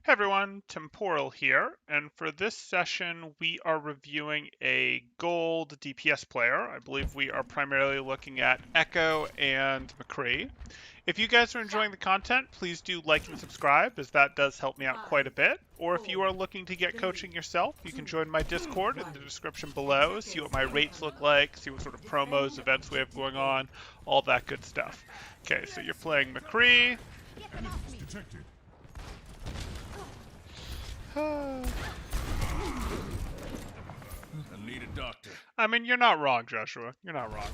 Hey everyone, Temporal here, and for this session we are reviewing a gold DPS player. I believe we are primarily looking at Echo and McCree. If you guys are enjoying the content, please do like and subscribe, as that does help me out quite a bit. Or if you are looking to get coaching yourself, you can join my Discord in the description below, see what my rates look like, see what sort of promos, events we have going on, all that good stuff. Okay, so you're playing McCree. I need a doctor. I mean, you're not wrong, Joshua. You're not wrong.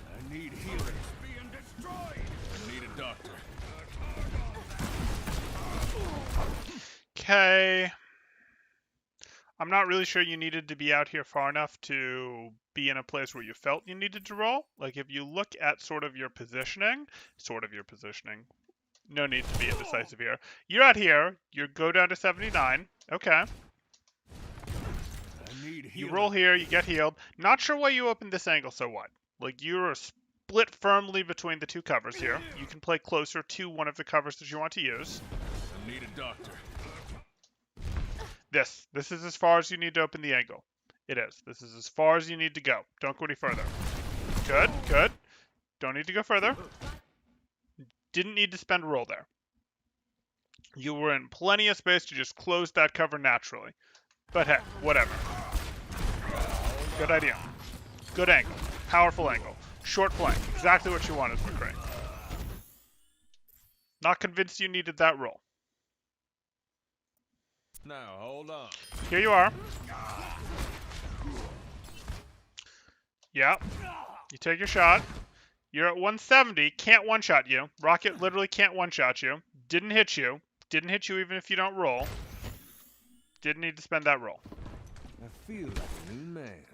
I need healing. Being destroyed. I need a doctor. Okay. I'm not really sure you needed to be out here far enough to be in a place where you felt you needed to roll. Like, if you look at sort of your positioning, no need to be indecisive here. You're out here, you go down to 79, okay. I need healing. You roll here, you get healed. Not sure why you opened this angle, so what? Like, you're split firmly between the two covers here. You can play closer to one of the covers that you want to use. I need a doctor. This is as far as you need to open the angle. It is. This is as far as you need to go. Don't go any further. Good, good. Don't need to go further. Didn't need to spend a roll there. You were in plenty of space to just close that cover naturally. But heck, whatever. Good idea. Good angle. Powerful angle. Short flank. Exactly what you wanted, McCree. Not convinced you needed that roll. Now, hold on. Here you are. Yeah. You take your shot. You're at 170. Can't one-shot you. Rocket literally can't one-shot you. Didn't hit you. Didn't hit you even if you don't roll. Didn't need to spend that roll. I feel like a new man.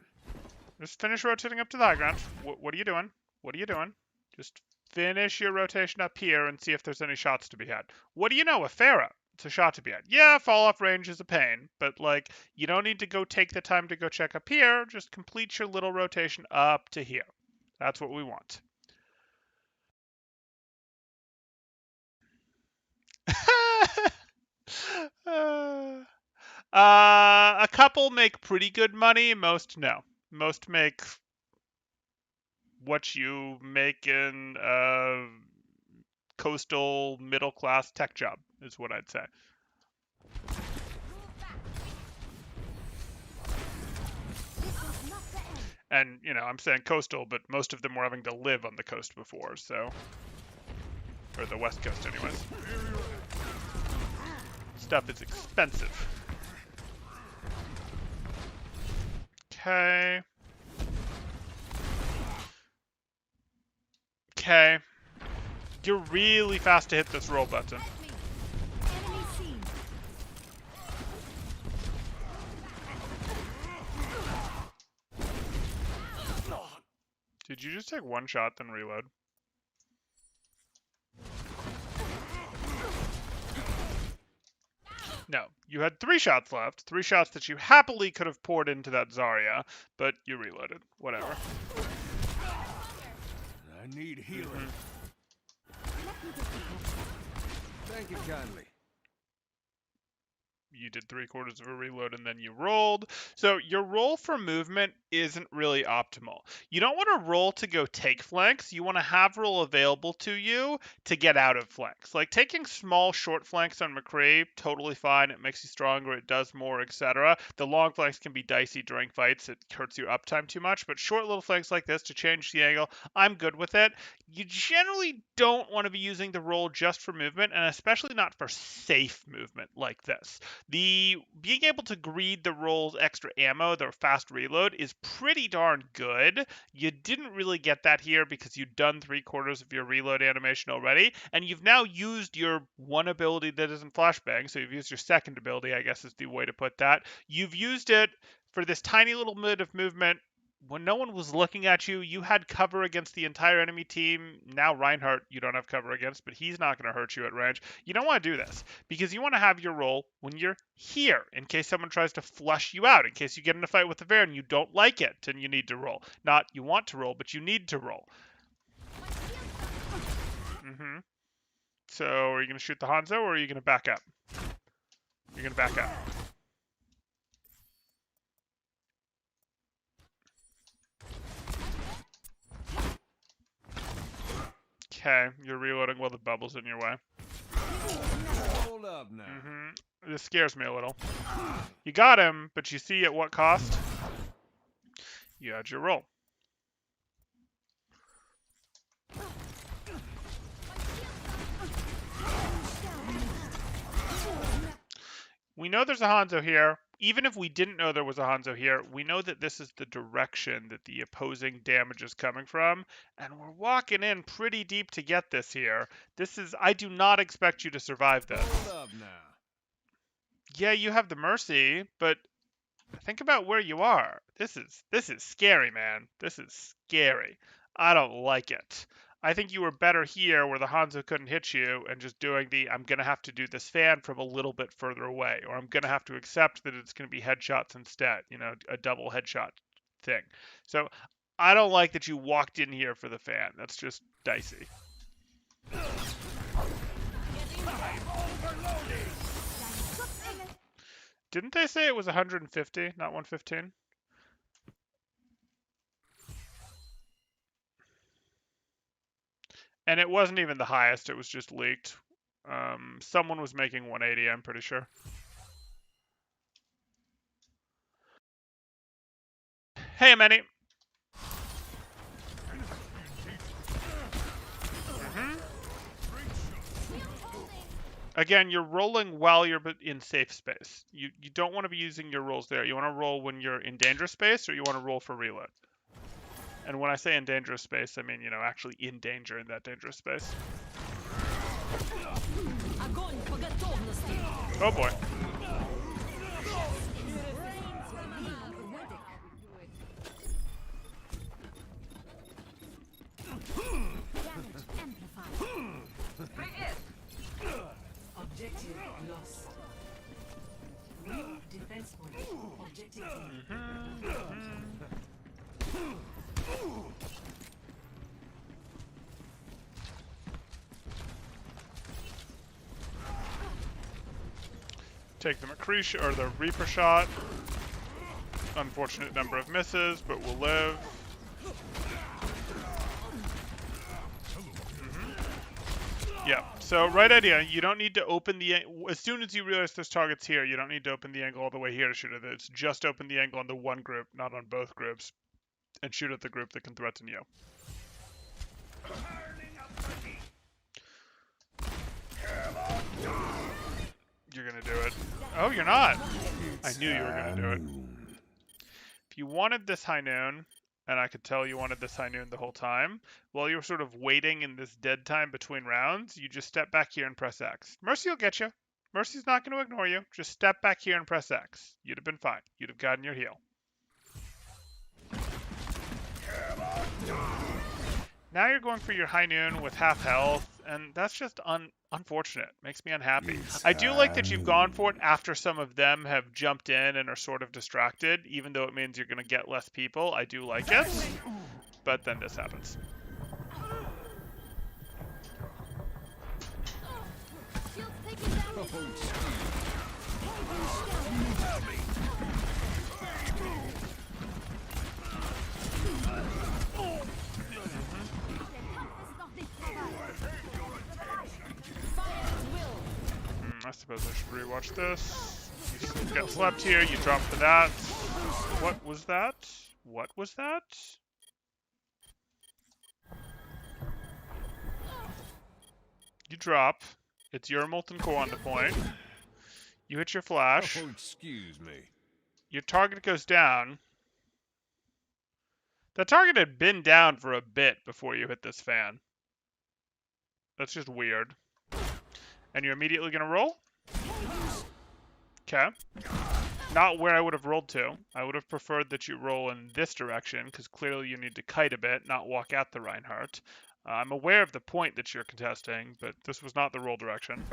Just finish rotating up to the high ground. What are you doing? What are you doing? Just finish your rotation up here and see if there's any shots to be had. What do you know? A Pharah. It's a shot to be had. Yeah, fall off range is a pain, but like, you don't need to go take the time to go check up here. Just complete your little rotation up to here. That's what we want. A couple make pretty good money. Most no. Most make what you make in a coastal middle class tech job is what I'd say. And, you know, I'm saying coastal, but most of them were having to live on the coast before, so. Or the west coast, anyways. Stuff is expensive. Okay. Okay. You're really fast to hit this roll button. Did you just take one shot, then reload? No, you had 3 shots left. 3 shots that you happily could have poured into that Zarya, but you reloaded. Whatever. I need healing. Thank you kindly. You did 3/4 of a reload and then you rolled. So your roll for movement isn't really optimal. You don't want to roll to go take flanks. You want to have roll available to you to get out of flanks. Like taking small short flanks on McCree, totally fine. It makes you stronger. It does more, etc. The long flanks can be dicey during fights. It hurts your uptime too much. But short little flanks like this to change the angle, I'm good with it. You generally don't want to be using the roll just for movement, and especially not for safe movement like this. The being able to greed the roll's extra ammo, their fast reload, is pretty darn good. You didn't really get that here because you'd done 3/4 of your reload animation already, and you've now used your one ability that isn't flashbang, so you've used your second ability, I guess is the way to put that. You've used it for this tiny little bit of movement. When no one was looking at you, you had cover against the entire enemy team. Now Reinhardt, you don't have cover against, but he's not going to hurt you at range. You don't want to do this because you want to have your roll when you're here in case someone tries to flush you out, in case you get in a fight with the Bear and you don't like it and you need to roll. Not you want to roll, but you need to roll. Mm-hmm. So, are you going to shoot the Hanzo, or are you going to back up? You're going to back up. Okay, you're reloading while the bubble's in your way. Hold up now. Mm-hmm. This scares me a little. You got him, but you see at what cost? You had your roll. We know there's a Hanzo here. Even if we didn't know there was a Hanzo here, we know that this is the direction that the opposing damage is coming from, and we're walking in pretty deep to get this here. I do not expect you to survive this. Hold up now. Yeah, you have the Mercy, but think about where you are. This is scary, man. This is scary. I don't like it. I think you were better here where the Hanzo couldn't hit you and just doing I'm going to have to do this fan from a little bit further away, or I'm going to have to accept that it's going to be headshots instead, a double headshot thing. So I don't like that you walked in here for the fan. That's just dicey. Didn't they say it was 150, not 115? And it wasn't even the highest, it was just leaked. Someone was making 180, I'm pretty sure. Hey, Ameni. Again, you're rolling while you're in safe space. You don't want to be using your rolls there. You want to roll when you're in dangerous space, or you want to roll for reload. And when I say in dangerous space, I mean, actually in danger in that dangerous space. Oh boy. Objective lost. New defense point. Objective. Take the McCree or the Reaper shot. Unfortunate number of misses, but we'll live. Yeah, so right idea. You don't need to open as soon as you realize there's targets here, you don't need to open the angle all the way here to shoot at it. It's just open the angle on the one group, not on both groups, and shoot at the group that can threaten you. You're gonna do it. Oh, you're not. I knew you were gonna do it. If you wanted this high noon, and I could tell you wanted this high noon the whole time, while you were sort of waiting in this dead time between rounds, you just step back here and press X. Mercy will get you. Mercy's not going to ignore you. Just step back here and press X. You'd have been fine. You'd have gotten your heal. Now you're going for your high noon with half health, and that's just unfortunate. Makes me unhappy. I do like that you've gone for it after some of them have jumped in and are sort of distracted, even though it means you're going to get less people. I do like it, but then this happens. I suppose I should rewatch this. You get slept here, you drop for that. What was that? What was that? You drop. It's your molten core on the point. You hit your flash. Oh, excuse me. Your target goes down. The target had been down for a bit before you hit this fan. That's just weird. And you're immediately going to roll? Okay. Not where I would have rolled to. I would have preferred that you roll in this direction, because clearly you need to kite a bit, not walk at the Reinhardt. I'm aware of the point that you're contesting, but this was not the roll direction.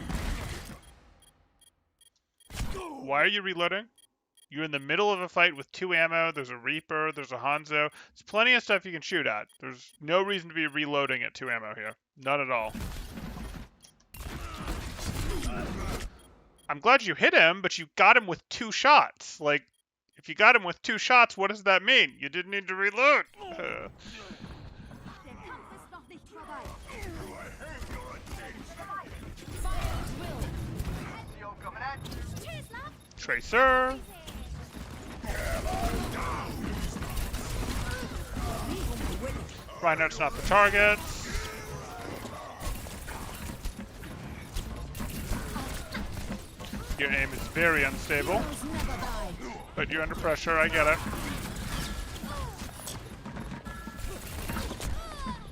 Why are you reloading? You're in the middle of a fight with 2 ammo, there's a Reaper, there's a Hanzo. There's plenty of stuff you can shoot at. There's no reason to be reloading at 2 ammo here. None at all. I'm glad you hit him, but you got him with 2 shots. Like, if you got him with 2 shots, what does that mean? You didn't need to reload. Tracer. Reinhardt's not the target. Your aim is very unstable, but you're under pressure, I get it.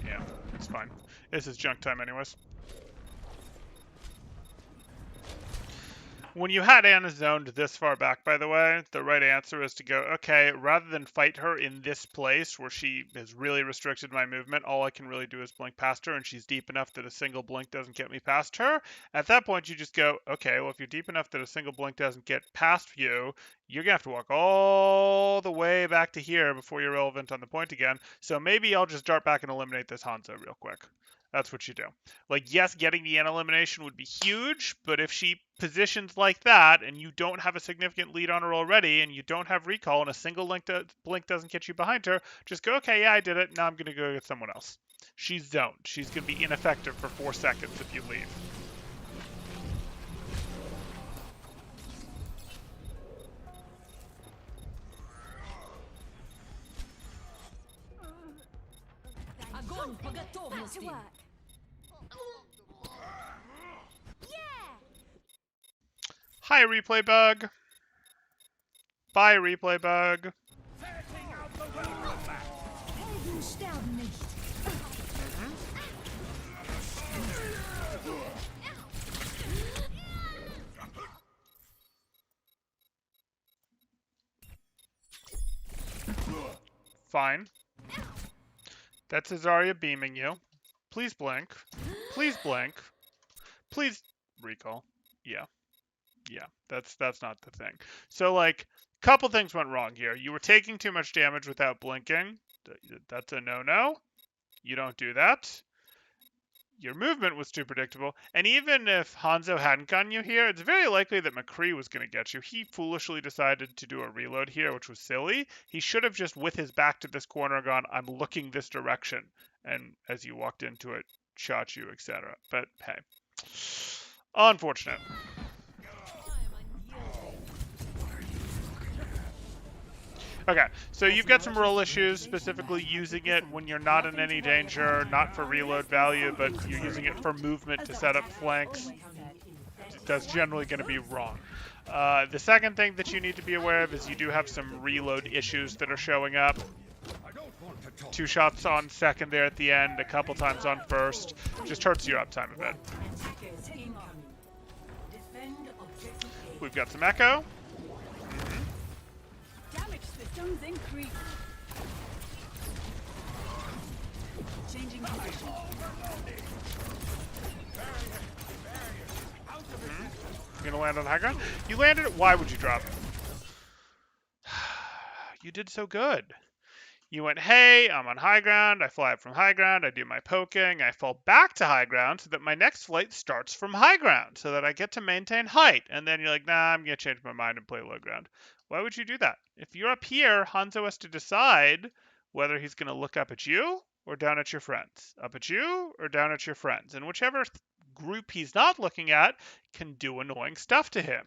Yeah, it's fine. This is junk time anyways. When you had Anna zoned this far back, by the way, the right answer is to go, okay, rather than fight her in this place where she has really restricted my movement, all I can really do is blink past her, and she's deep enough that a single blink doesn't get me past her. At that point, you just go, okay, well, if you're deep enough that a single blink doesn't get past you, you're going to have to walk all the way back to here before you're relevant on the point again. So maybe I'll just dart back and eliminate this Hanzo real quick. That's what you do. Like, yes, getting the N elimination would be huge, but if she positions like that and you don't have a significant lead on her already and you don't have recall and a single blink doesn't get you behind her, just go, okay, yeah, I did it. Now I'm going to go get someone else. She's zoned. She's going to be ineffective for 4 seconds if you leave. Back to work. Hi, replay bug. Bye, replay bug. Fine. That's Azaria beaming you. Please blink. Please blink. Please recall. Yeah. Yeah, that's not the thing. So, like, a couple things went wrong here. You were taking too much damage without blinking. That's a no-no. You don't do that. Your movement was too predictable. And even if Hanzo hadn't gotten you here, it's very likely that McCree was going to get you. He foolishly decided to do a reload here, which was silly. He should have just, with his back to this corner, gone, I'm looking this direction. And as you walked into it, shot you, etc. But, hey. Unfortunate. Okay, so you've got some roll issues, specifically using it when you're not in any danger, not for reload value, but you're using it for movement to set up flanks. That's generally going to be wrong. The second thing that you need to be aware of is you do have some reload issues that are showing up. 2 shots on second there at the end, a couple times on first. Just hurts your uptime a bit. We've got some echo. Increase. Changing position. You're gonna land on high ground? You landed it. Why would you drop it? You did so good. You went, hey, I'm on high ground. I fly up from high ground. I do my poking. I fall back to high ground so that my next flight starts from high ground so that I get to maintain height. And then you're like, nah, I'm going to change my mind and play low ground. Why would you do that? If you're up here, Hanzo has to decide whether he's going to look up at you or down at your friends. Up at you or down at your friends. And whichever group he's not looking at can do annoying stuff to him.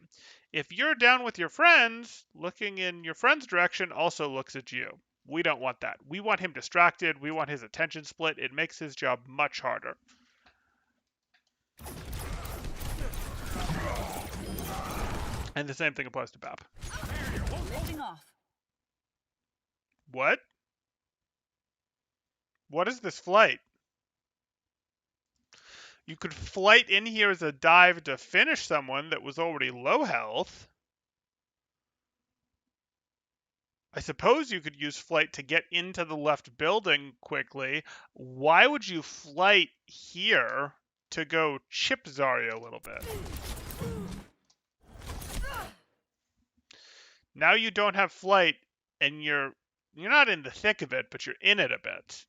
If you're down with your friends, looking in your friend's direction also looks at you. We don't want that. We want him distracted. We want his attention split. It makes his job much harder. And the same thing applies to BAP. Holding off. What? What is this flight? You could flight in here as a dive to finish someone that was already low health. I suppose you could use flight to get into the left building quickly. Why would you flight here to go chip Zarya a little bit? Now you don't have flight, and you're not in the thick of it, but you're in it a bit.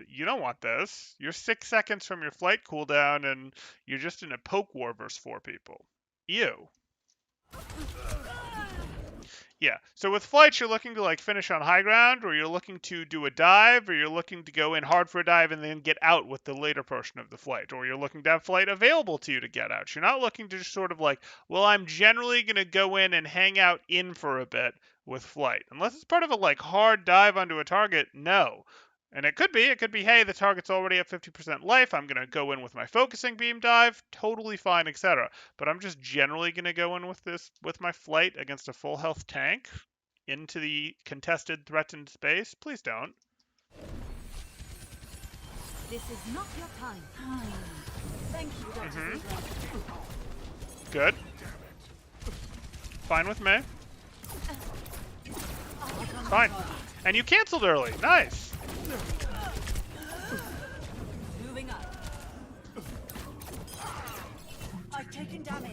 You don't want this. You're 6 seconds from your flight cooldown, and you're just in a poke war versus 4 people. Ew. Yeah, so with flights, you're looking to like finish on high ground, or you're looking to do a dive, or you're looking to go in hard for a dive and then get out with the later portion of the flight, or you're looking to have flight available to you to get out. You're not looking to just sort of like, well, I'm generally going to go in and hang out in for a bit with flight. Unless it's part of a like hard dive onto a target, no. And it could be, hey, the target's already at 50% life. I'm going to go in with my focusing beam dive, totally fine, etc. But I'm just generally going to go in with my flight against a full health tank into the contested, threatened space. Please don't. This is not your time. Thank you, Dr. Good. Fine with me. Fine. And you canceled early. Nice. Moving up. I've taken damage.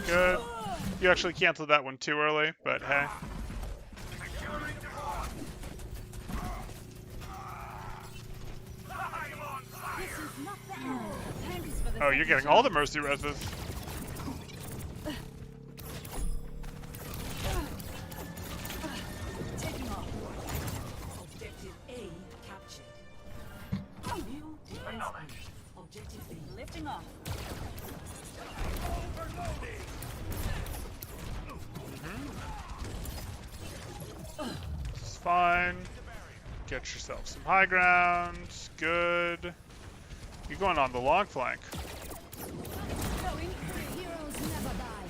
Good. You actually canceled that one too early, but hey. This is not the end. Thanks for the Oh, you're second getting all the chance. mercy reses. Taking off. Objective A captured. New defense point. Objective B. Lifting off. It's fine. Get yourself some high ground. Good. You're going on the long flank. Going. Heroes never die.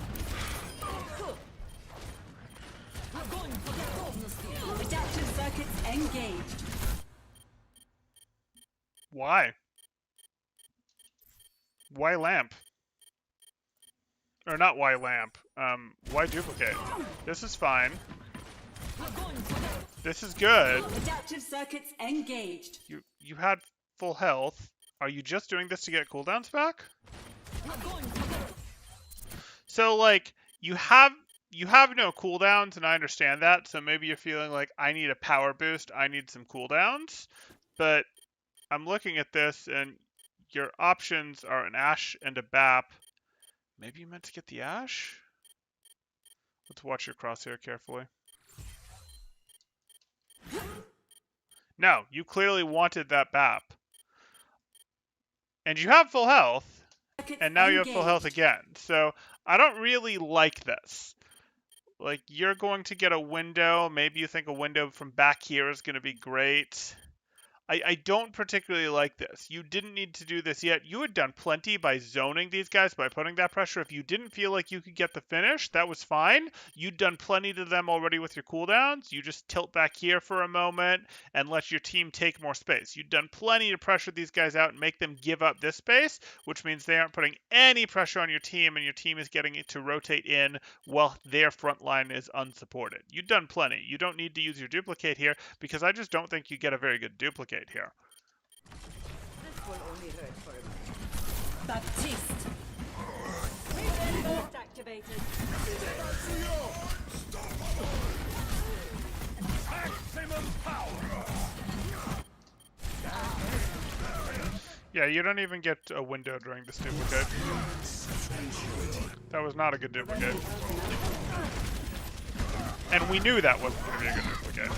We're going for the golden steel. Adaptive circuits engaged. Why? Why lamp? Or not why lamp. Why duplicate? This is fine. This is good. Adaptive circuits engaged. You had full health. Are you just doing this to get cooldowns back? So like you have no cooldowns, and I understand that. So maybe you're feeling like I need a power boost. I need some cooldowns. But I'm looking at this, and your options are an Ashe and a BAP. Maybe you meant to get the Ashe? Let's watch your crosshair carefully. No, you clearly wanted that BAP. And you have full health, and now you have full health again. So I don't really like this. Like, you're going to get a window. Maybe you think a window from back here is going to be great. I don't particularly like this. You didn't need to do this yet. You had done plenty by zoning these guys, by putting that pressure. If you didn't feel like you could get the finish, that was fine. You'd done plenty to them already with your cooldowns. You just tilt back here for a moment and let your team take more space. You'd done plenty to pressure these guys out and make them give up this space, which means they aren't putting any pressure on your team, and your team is getting it to rotate in while their front line is unsupported. You've done plenty. You don't need to use your duplicate here, because I just don't think you get a very good duplicate here. This will only hurt for a minute. Baptiste. Burst activated. Maximum power. Yeah, you don't even get a window during this duplicate. That was not a good duplicate. And we knew that wasn't going to be a good duplicate.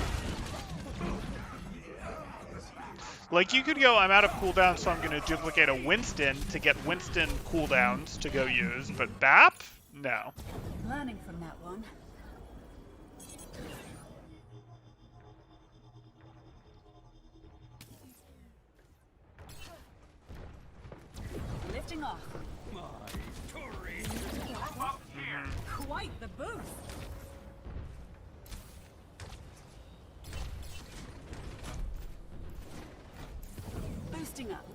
Like, you could go, I'm out of cooldown, so I'm going to duplicate a Winston to get Winston cooldowns to go use, but BAP? No. Learning from that one. Lifting off. My turret. Quite the boost. Boosting up.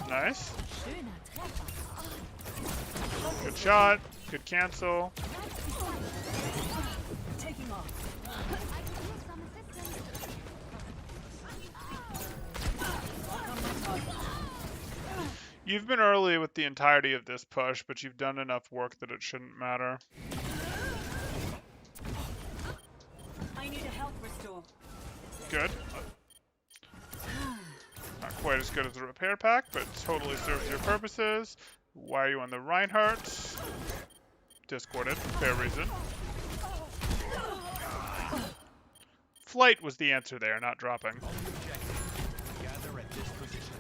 Nice. Schöner Treffer. Good shot. Good cancel. Taking off. You've been early with the entirety of this push, but you've done enough work that it shouldn't matter. I need a health restore. Good. Not quite as good as the repair pack, but totally serves your purposes. Why are you on the Reinhardt? Discorded. Fair reason. Flight was the answer there, not dropping. Gather at this position.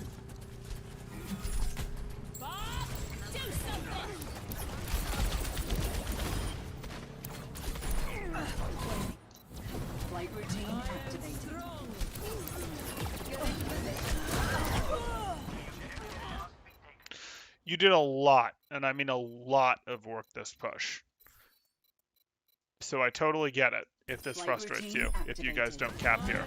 Flight routine activated. You did a lot, and I mean a lot of work this push. So I totally get it if this Flight frustrates routine you, if you guys activated. don't cap here.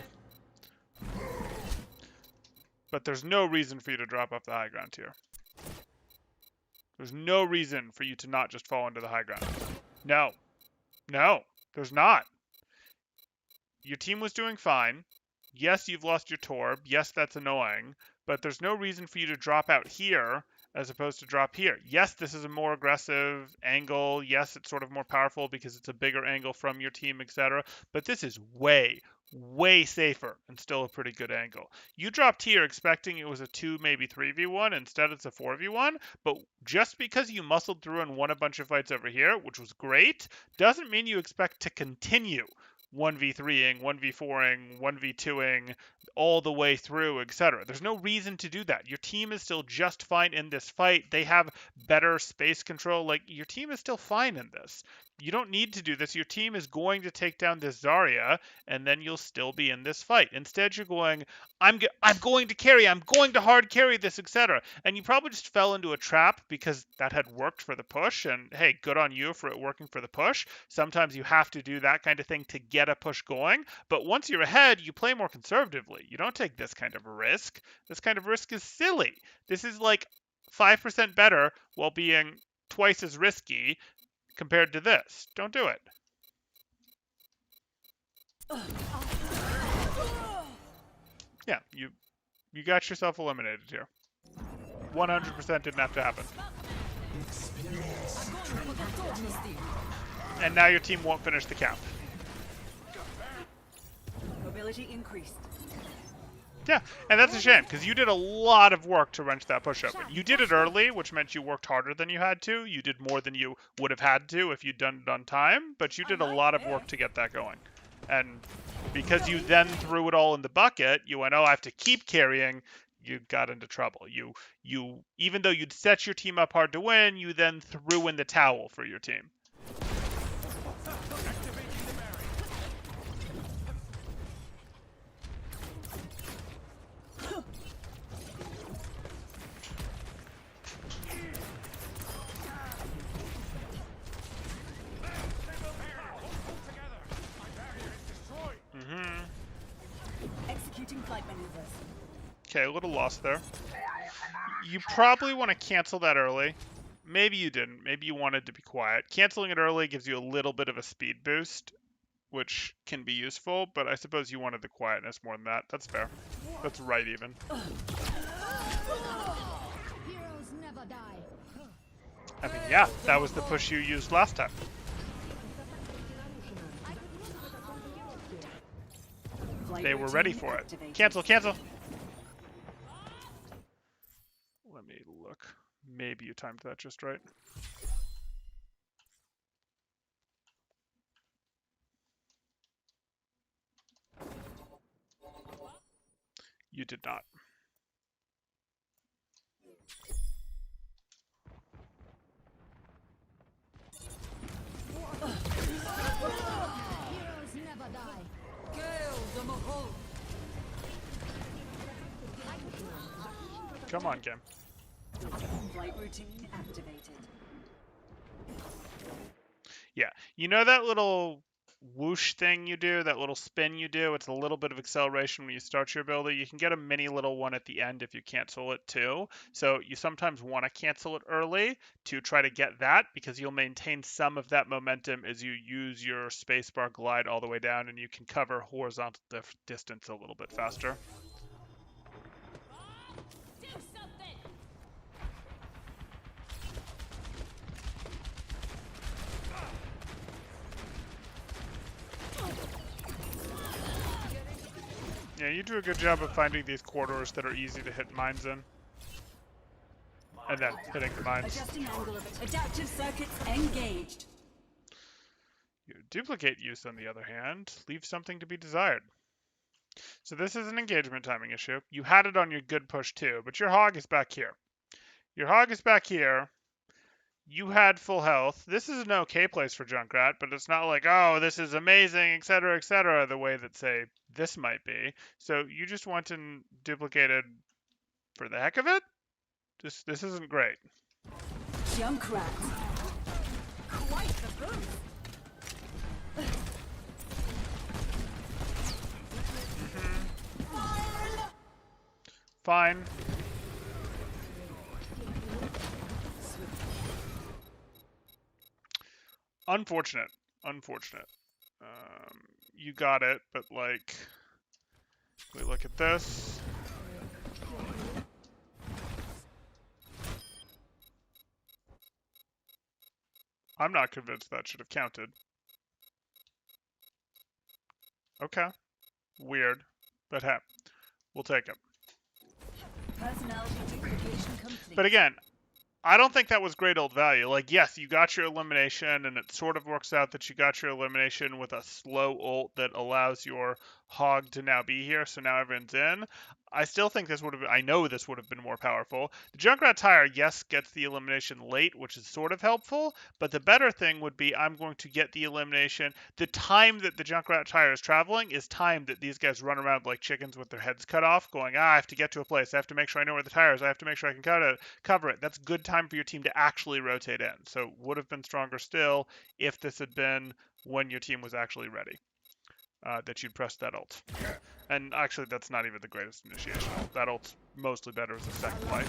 But there's no reason for you to drop off the high ground here. There's no reason for you to not just fall into the high ground. No. No, there's not. Your team was doing fine. Yes, you've lost your Torb. Yes, that's annoying. But there's no reason for you to drop out here as opposed to drop here. Yes, this is a more aggressive angle. Yes, it's sort of more powerful because it's a bigger angle from your team, etc. But this is way, way safer and still a pretty good angle. You dropped here expecting it was a 2, maybe 3v1. Instead, it's a 4v1. But just because you muscled through and won a bunch of fights over here, which was great, doesn't mean you expect to continue 1v3ing, 1v4ing, 1v2ing, all the way through, etc. There's no reason to do that. Your team is still just fine in this fight. They have better space control. Like, your team is still fine in this. You don't need to do this. Your team is going to take down this Zarya, and then you'll still be in this fight. Instead, you're going, I'm going to carry, I'm going to hard carry this, etc. And you probably just fell into a trap because that had worked for the push, and hey, good on you for it working for the push. Sometimes you have to do that kind of thing to get a push going, but once you're ahead, you play more conservatively. You don't take this kind of risk. This kind of risk is silly. This is like 5% better while being twice as risky compared to this. Don't do it. Yeah, you got yourself eliminated here. 100% didn't have to happen. And now your team won't finish the count. Mobility increased. Yeah, and that's a shame, because you did a lot of work to wrench that push open. You did it early, which meant you worked harder than you had to. You did more than you would have had to if you'd done it on time, but you did a lot of work to get that going. And because you then threw it all in the bucket, you went, oh, I have to keep carrying, you got into trouble. You even though you'd set your team up hard to win, you then threw in the towel for your team. Executing flight maneuvers. Okay, a little lost there. You probably want to cancel that early. Maybe you didn't. Maybe you wanted to be quiet. Canceling it early gives you a little bit of a speed boost, which can be useful, but I suppose you wanted the quietness more than that. That's fair. That's right even. Heroes never die. I mean, yeah, that was the push you used last time. Flight They were ready routine for it. activated. Cancel, cancel. Let me look. Maybe you timed that just right. You did not. Heroes never die. Gale the Mahal. Come on, game. Flight routine activated. Yeah, you know that little whoosh thing you do, that little spin you do? It's a little bit of acceleration when you start your ability. You can get a mini little one at the end if you cancel it too. So you sometimes want to cancel it early to try to get that, because you'll maintain some of that momentum as you use your spacebar glide all the way down, and you can cover horizontal distance a little bit faster. Yeah, you do a good job of finding these corridors that are easy to hit mines in. And then hitting the mines. Adjusting angle of it. Adaptive circuits engaged. Your duplicate use, on the other hand, leaves something to be desired. So this is an engagement timing issue. You had it on your good push too, but your hog is back here. Your hog is back here. You had full health. This is an okay place for Junkrat, but it's not like, oh, this is amazing, etc., the way that, say, this might be. So you just went and duplicated for the heck of it? This isn't great. Junkrat. Quite the boost. Fine. Unfortunate. You got it, but like, we look at this. I'm not convinced that should have counted. Okay. Weird. But hey, we'll take it. Personality duplication complete. But again, I don't think that was great old value. Like, yes, you got your elimination, and it sort of works out that you got your elimination with a slow ult that allows your hog to now be here, so now everyone's in. I still think this would have been, I know this would have been more powerful. The Junkrat Tire, yes, gets the elimination late, which is sort of helpful, but the better thing would be I'm going to get the elimination. The time that the Junkrat Tire is traveling is time that these guys run around like chickens with their heads cut off, going, I have to get to a place, I have to make sure I know where the tire is, I have to make sure I can cover it. That's good time for your team to actually rotate in. So would have been stronger still if this had been when your team was actually ready. That you'd press that ult. And actually, that's not even the greatest initiation. That ult's mostly better as a second life.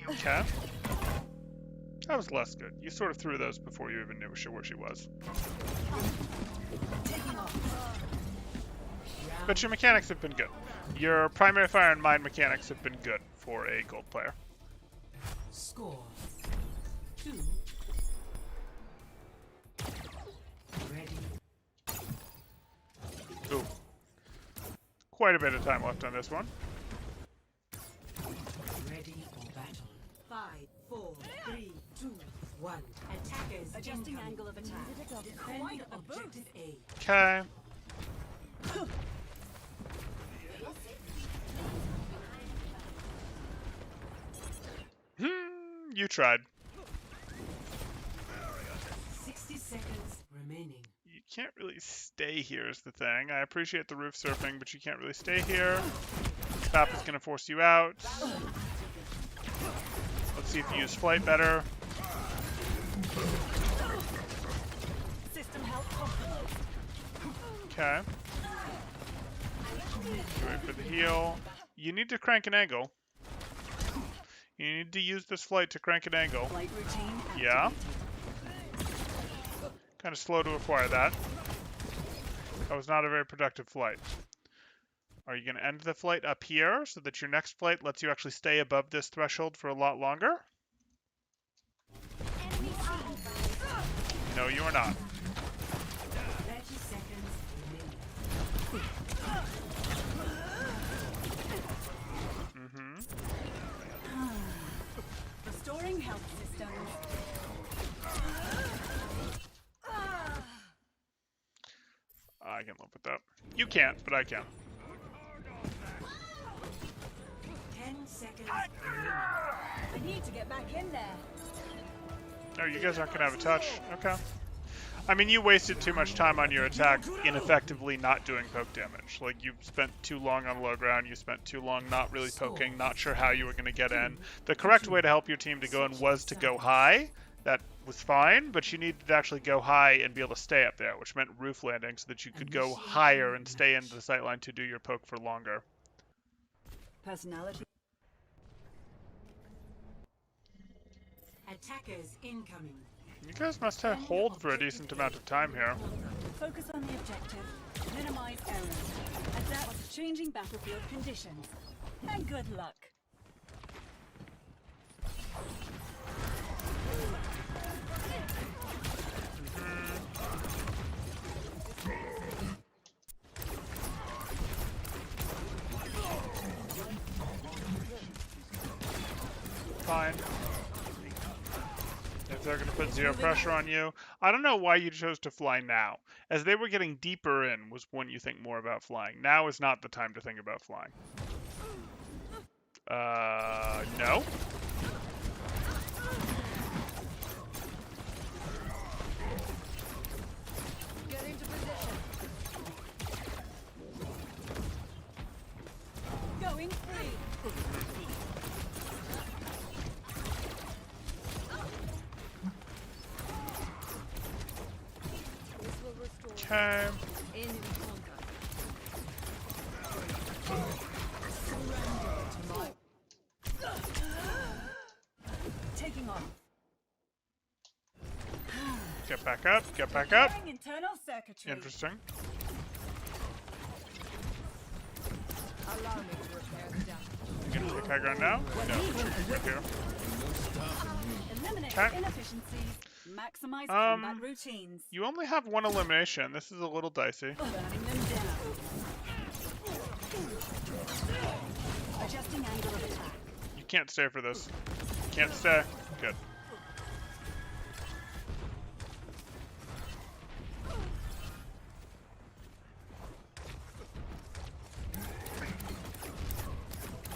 Okay. That was less good. You sort of threw those before you even knew where she was. But your mechanics have been good. Your primary fire and mine mechanics have been good for a gold player. Score 2. Ready. Ooh. Quite a bit of time left on this one. Ready for battle. 5, 4, 3, 2, 1. Attackers Adjusting incoming. angle of attack. Defend objective A. Okay. You tried. 60 seconds remaining. You can't really stay here is the thing. I appreciate the roof surfing, but you can't really stay here. Pap is going to force you out. Let's see if you use flight better. System health compromised. Okay. Wait for the heal. You need to crank an angle. You need to use this flight to crank an angle. Flight routine. Yeah. Kind of slow to acquire that. That was not a very productive flight. Are you going to end the flight up here so that your next flight lets you actually stay above this threshold for a lot longer? No, you are not. 30 seconds remaining. Restoring health systems. I can live with that. You can't, but I can. 10 seconds remaining. I need to get back in there. Oh, you guys aren't going to have a touch? Okay. I mean, you wasted too much time on your attack ineffectively not doing poke damage. Like, you spent too long on low ground, you spent too long not really poking, not sure how you were going to get in. The correct way to help your team to go in was to go high. That was fine, but you needed to actually go high and be able to stay up there, which meant roof landing so that you could go higher and stay into the sightline to do your poke for longer. Personality. Attackers incoming. You guys must have hold for a decent amount of time here. Focus on the objective. Minimize errors. Adapt to changing battlefield conditions. And good luck. fine. If they're going to put zero pressure on you. I don't know why you chose to fly now. As they were getting deeper in was when you think more about flying. Now is not the time to think about flying. No. Get into position. Going free. This will restore. Okay. Enemy contact. Taking off. Get back up. Get back up. Repairing internal circuitry. Interesting. Allow me to repair the damage. You gonna take high ground now? No. Right here. Eliminate Okay. inefficiencies. Maximize combat routines. You only have one elimination. This is a little dicey. Burning them down. Adjusting angle of attack. You can't stay for this. Can't stay. Good.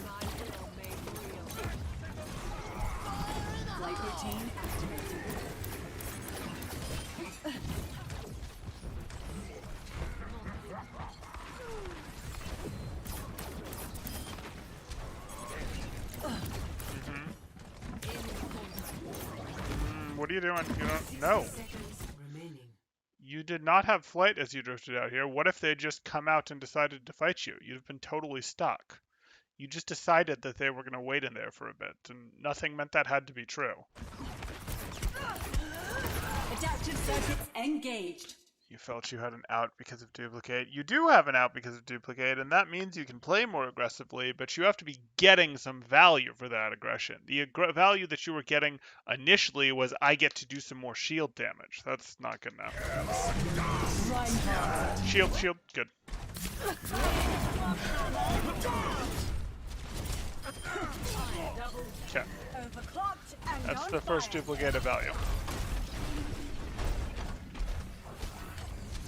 My will made real. Flight routine activated. What are you doing? You don't know. Seconds remaining. You did not have flight as you drifted out here. What if they just come out and decided to fight you? You'd have been totally stuck. You just decided that they were going to wait in there for a bit, and nothing meant that had to be true. Adaptive circuits engaged. You felt you had an out because of duplicate. You do have an out because of duplicate, and that means you can play more aggressively, but you have to be getting some value for that aggression. The value that you were getting initially was, I get to do some more shield damage. That's not good enough. Shield, shield, good. Okay, Overclocked and that's on the first fire. duplicated value.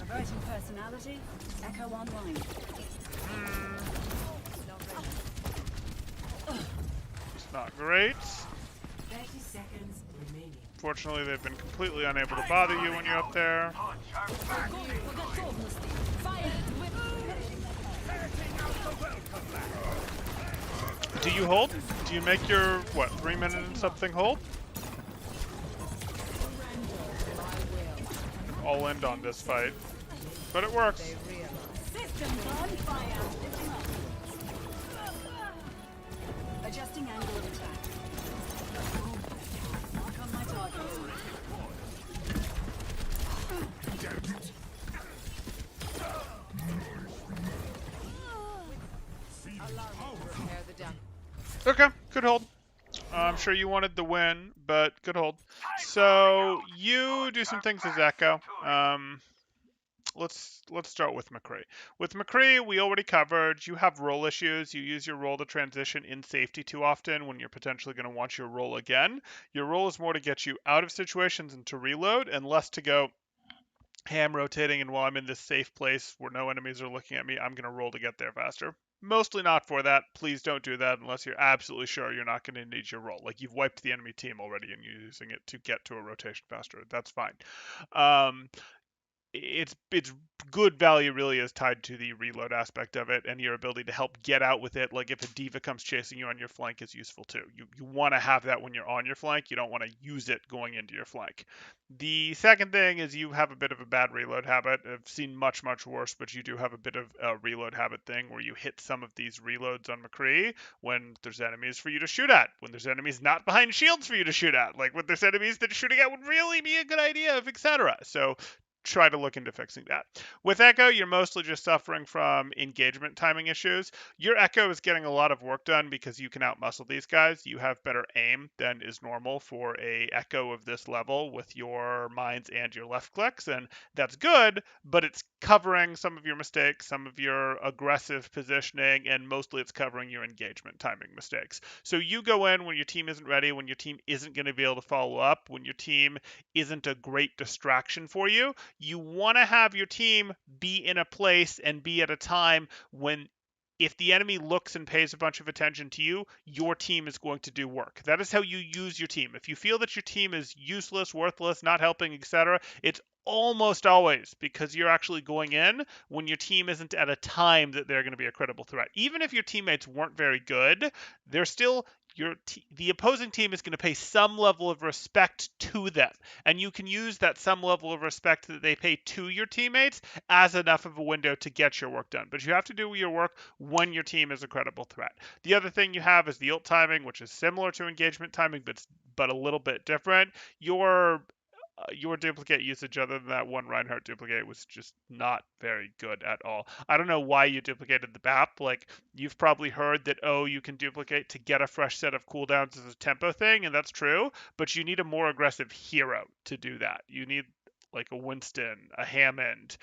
Averting personality. Echo online. It's not great. 30 seconds remaining. Fortunately, they've been completely unable to bother you when you're up there. Do you hold? Do you make your, what, 3 minute and something hold? All in on this fight. But it works. Systems on fire. Lifting up. Adjusting angle of attack. Mark on my target. Repair the damage. Okay, good hold. I'm sure you wanted the win, but good hold. So you do some things as Echo. Let's start with McCree. With McCree, we already covered. You have roll issues. You use your roll to transition in safety too often when you're potentially going to want your roll again. Your roll is more to get you out of situations and to reload, and less to go, hey, I'm rotating, and while I'm in this safe place where no enemies are looking at me, I'm going to roll to get there faster. Mostly not for that. Please don't do that unless you're absolutely sure you're not going to need your roll. Like you've wiped the enemy team already and you're using it to get to a rotation faster. That's fine. It's good value really is tied to the reload aspect of it and your ability to help get out with it. Like if a diva comes chasing you on your flank is useful too. You want to have that when you're on your flank. You don't want to use it going into your flank. The second thing is you have a bit of a bad reload habit. I've seen much worse, but you do have a bit of a reload habit thing where you hit some of these reloads on McCree when there's enemies for you to shoot at, when there's enemies not behind shields for you to shoot at, like when there's enemies that shooting at would really be a good idea, etc. So try to look into fixing that. With Echo, you're mostly just suffering from engagement timing issues. Your Echo is getting a lot of work done because you can outmuscle these guys. You have better aim than is normal for a Echo of this level with your mines and your left clicks, and that's good, but it's covering some of your mistakes, some of your aggressive positioning, and mostly it's covering your engagement timing mistakes. So you go in when your team isn't ready, when your team isn't going to be able to follow up, when your team isn't a great distraction for you. You want to have your team be in a place and be at a time when if the enemy looks and pays a bunch of attention to you, your team is going to do work. That is how you use your team. If you feel that your team is useless, worthless, not helping, etc., it's almost always because you're actually going in when your team isn't at a time that they're going to be a credible threat. Even if your teammates weren't very good, they're still the opposing team is going to pay some level of respect to them, and you can use that some level of respect that they pay to your teammates as enough of a window to get your work done. But you have to do your work when your team is a credible threat. The other thing you have is the ult timing, which is similar to engagement timing, but a little bit different. Your duplicate usage, other than that one Reinhardt duplicate, was just not very good at all. I don't know why you duplicated the BAP. Like, you've probably heard that, oh, you can duplicate to get a fresh set of cooldowns as a tempo thing, and that's true, but you need a more aggressive hero to do that. You need like a Winston, a Hammond,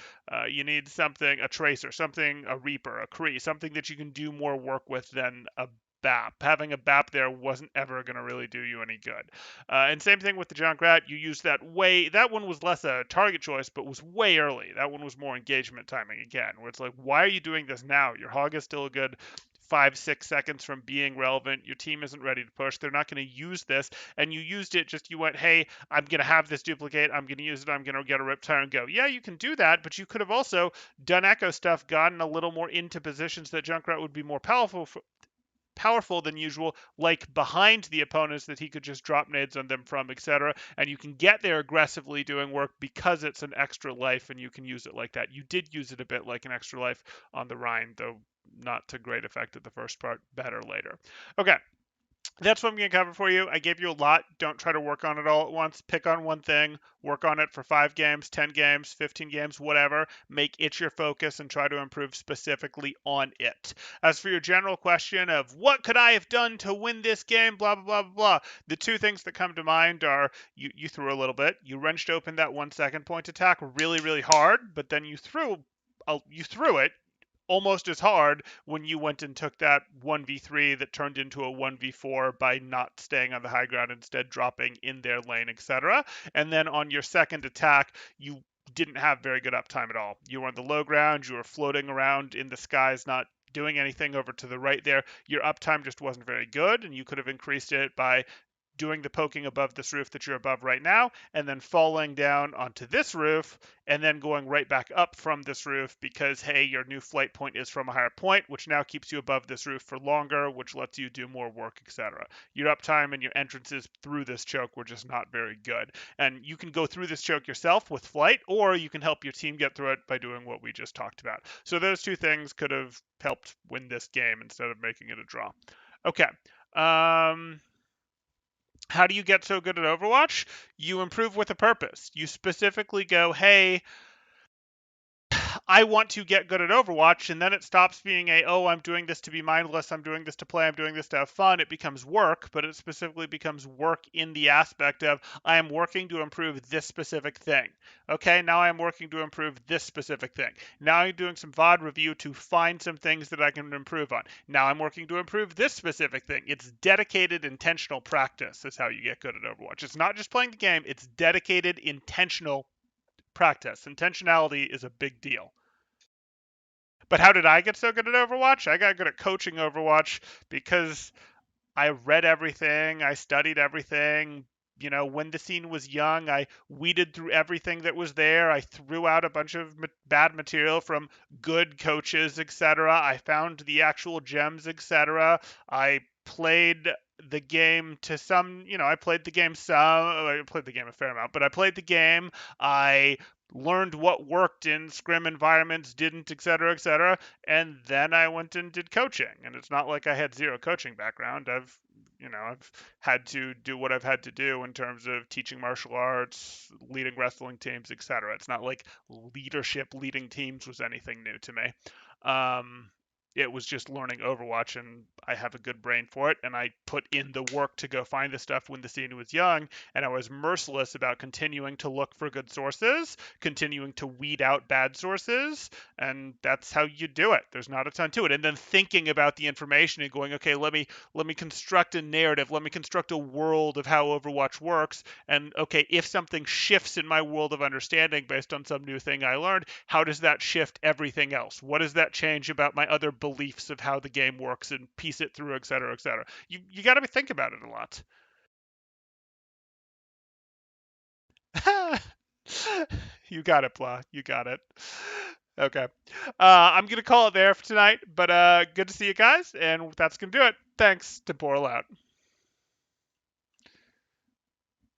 you need something, a Tracer, something, a Reaper, a Kree, something that you can do more work with than a BAP. Having a BAP there wasn't ever going to really do you any good. And same thing with the Junkrat. You used that one was less a target choice, but was way early. That one was more engagement timing again, where it's like, why are you doing this now? Your hog is still a good 5-6 seconds from being relevant. Your team isn't ready to push. They're not going to use this. And you used it you went, hey, I'm going to have this duplicate. I'm going to use it. I'm going to get a Riptire and go. Yeah, you can do that, but you could have also done Echo stuff, gotten a little more into positions that Junkrat would be more powerful than usual, like behind the opponents that he could just drop nades on them from, etc. And you can get there aggressively doing work because it's an extra life and you can use it like that. You did use it a bit like an extra life on the Rhine, though not to great effect at the first part, better later. Okay. That's what I'm going to cover for you. I gave you a lot. Don't try to work on it all at once. Pick on one thing, work on it for 5 games, 10 games, 15 games, whatever. Make it your focus and try to improve specifically on it. As for your general question of what could I have done to win this game, blah, blah, blah, blah, blah, the two things that come to mind are you threw a little bit. You wrenched open that 1 second point attack really, really hard, but then you threw it almost as hard when you went and took that 1v3 that turned into a 1v4 by not staying on the high ground, instead dropping in their lane, etc. And then on your second attack, you didn't have very good uptime at all. You were on the low ground, you were floating around in the skies, not doing anything over to the right there. Your uptime just wasn't very good, and you could have increased it by doing the poking above this roof that you're above right now, and then falling down onto this roof, and then going right back up from this roof because, hey, your new flight point is from a higher point, which now keeps you above this roof for longer, which lets you do more work, etc. Your uptime and your entrances through this choke were just not very good. And you can go through this choke yourself with flight, or you can help your team get through it by doing what we just talked about. So those two things could have helped win this game instead of making it a draw. Okay. How do you get so good at Overwatch? You improve with a purpose. You specifically go, hey, I want to get good at Overwatch, and then it stops being I'm doing this to be mindless, I'm doing this to play, I'm doing this to have fun. It becomes work, but it specifically becomes work in the aspect of I am working to improve this specific thing. Okay, now I'm working to improve this specific thing. Now I'm doing some VOD review to find some things that I can improve on. Now I'm working to improve this specific thing. It's dedicated, intentional practice is how you get good at Overwatch. It's not just playing the game, it's dedicated, intentional practice. Intentionality is a big deal. But how did I get so good at Overwatch? I got good at coaching Overwatch because I read everything, I studied everything. You know, when the scene was young, I weeded through everything that was there. I threw out a bunch of bad material from good coaches, etc. I found the actual gems, etc. I played the game to some, I played the game a fair amount, but I played the game. I learned what worked in scrim environments, didn't, etc., and then I went and did coaching. And it's not like I had zero coaching background. I've I've had to do what I've had to do in terms of teaching martial arts, leading wrestling teams, etc. It's not like leadership leading teams was anything new to me. Um, it was just learning Overwatch, and I have a good brain for it, and I put in the work to go find the stuff when the scene was young, and I was merciless about continuing to look for good sources, continuing to weed out bad sources, and that's how you do it. There's not a ton to it. And then thinking about the information and going, okay, let me construct a narrative, let me construct a world of how Overwatch works, and okay, if something shifts in my world of understanding based on some new thing I learned, how does that shift everything else? What does that change about my other beliefs of how the game works, and piece it through, et cetera, et cetera. You got to be thinking about it a lot. You got it, Blah. You got it. Okay. I'm going to call it there for tonight, but good to see you guys, and that's going to do it. Thanks. Temporal out.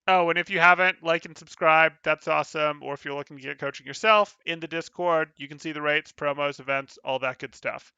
Oh, and if you haven't, like and subscribe. That's awesome. Or if you're looking to get coaching yourself, in the Discord, you can see the rates, promos, events, all that good stuff.